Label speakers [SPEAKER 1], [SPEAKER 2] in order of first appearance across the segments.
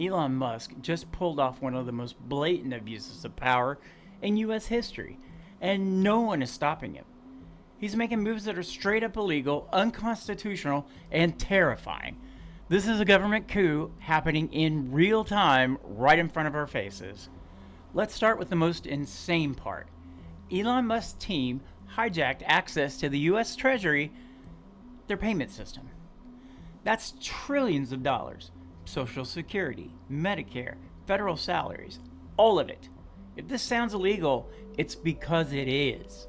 [SPEAKER 1] Elon Musk just pulled off one of the most blatant abuses of power in U.S. history, and no one is stopping him. He's making moves that are straight up illegal, unconstitutional, and terrifying. This is a government coup happening in real time right in front of our faces. Let's start with the most insane part. Elon Musk's team hijacked access to the U.S. Treasury, their payment system. That's trillions of dollars. Social Security, Medicare, federal salaries, all of it. If this sounds illegal, it's because it is.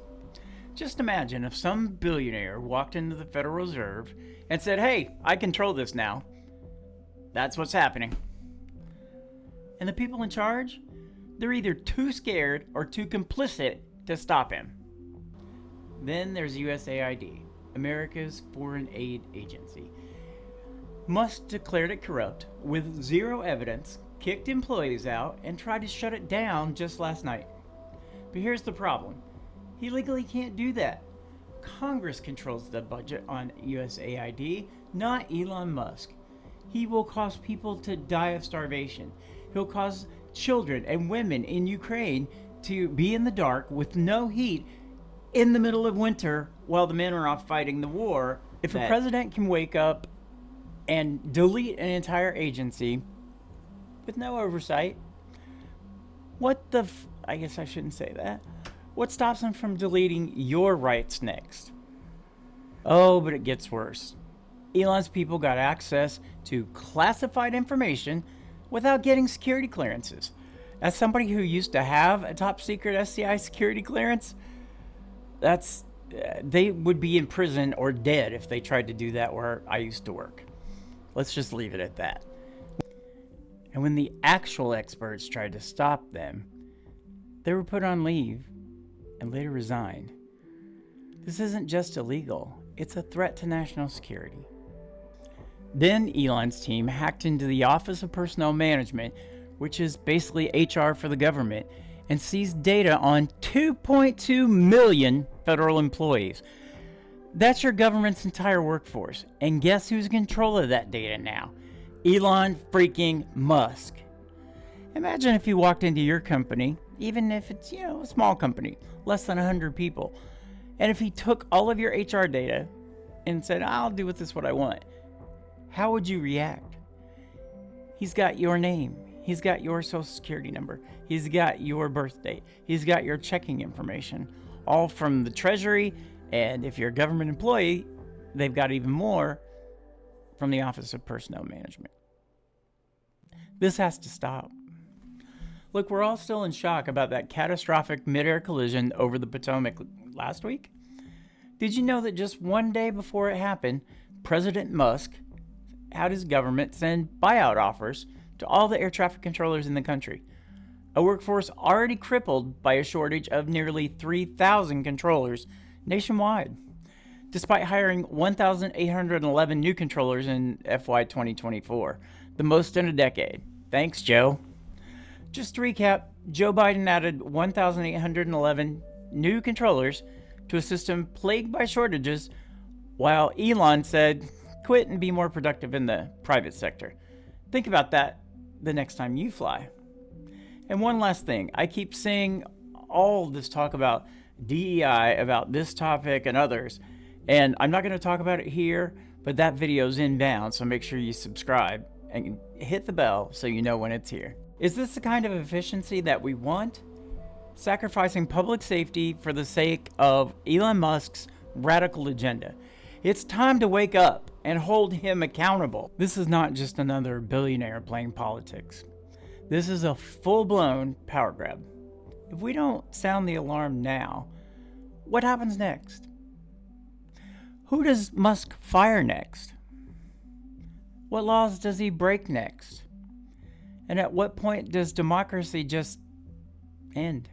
[SPEAKER 1] Just imagine if some billionaire walked into the Federal Reserve and said, "Hey, I control this now." That's what's happening. And the people in charge? They're either too scared or too complicit to stop him. Then there's USAID, America's Foreign Aid Agency. Musk declared it corrupt with zero evidence, kicked employees out, and tried to shut it down just last night. But here's the problem. He legally can't do that. Congress controls the budget on USAID, not Elon Musk. He will cause people to die of starvation. He'll cause children and women in Ukraine to be in the dark with no heat in the middle of winter while the men are off fighting the war. If a president can wake up and delete an entire agency with no oversight, I guess I shouldn't say that. What stops him from deleting your rights next? Oh, but it gets worse. Elon's people got access to classified information without getting security clearances. As somebody who used to have a top secret SCI security clearance, they would be in prison or dead if they tried to do that where I used to work. Let's just leave it at that. And when the actual experts tried to stop them, they were put on leave and later resigned. This isn't just illegal, it's a threat to national security. Then Elon's team hacked into the Office of Personnel Management, which is basically HR for the government, and seized data on 2.2 million federal employees. That's your government's entire workforce. And guess who's in control of that data now? Elon freaking Musk. Imagine if you walked into your company, even if it's, a small company, less than 100 people, and if he took all of your HR data and said, "I'll do with this what I want." How would you react? He's got your name. He's got your social security number. He's got your birth date. He's got your checking information, all from the Treasury. And if you're a government employee, they've got even more from the Office of Personnel Management. This has to stop. Look, we're all still in shock about that catastrophic mid-air collision over the Potomac last week. Did you know that just one day before it happened, President Musk had his government send buyout offers to all the air traffic controllers in the country? A workforce already crippled by a shortage of nearly 3,000 controllers nationwide, despite hiring 1,811 new controllers in FY 2024, the most in a decade. Thanks, Joe. Just to recap, Joe Biden added 1,811 new controllers to a system plagued by shortages, while Elon said, "Quit and be more productive in the private sector." Think about that the next time you fly. And one last thing, I keep seeing all this talk about DEI, about this topic and others, and I'm not going to talk about it here, but that video's inbound, so make sure you subscribe and hit the bell so you know when it's here. Is this the kind of efficiency that we want? Sacrificing public safety for the sake of Elon Musk's radical agenda. It's time to wake up and hold him accountable. This is not just another billionaire playing politics. This is a full-blown power grab. If we don't sound the alarm now, what happens next? Who does Musk fire next? What laws does he break next? And at what point does democracy just end?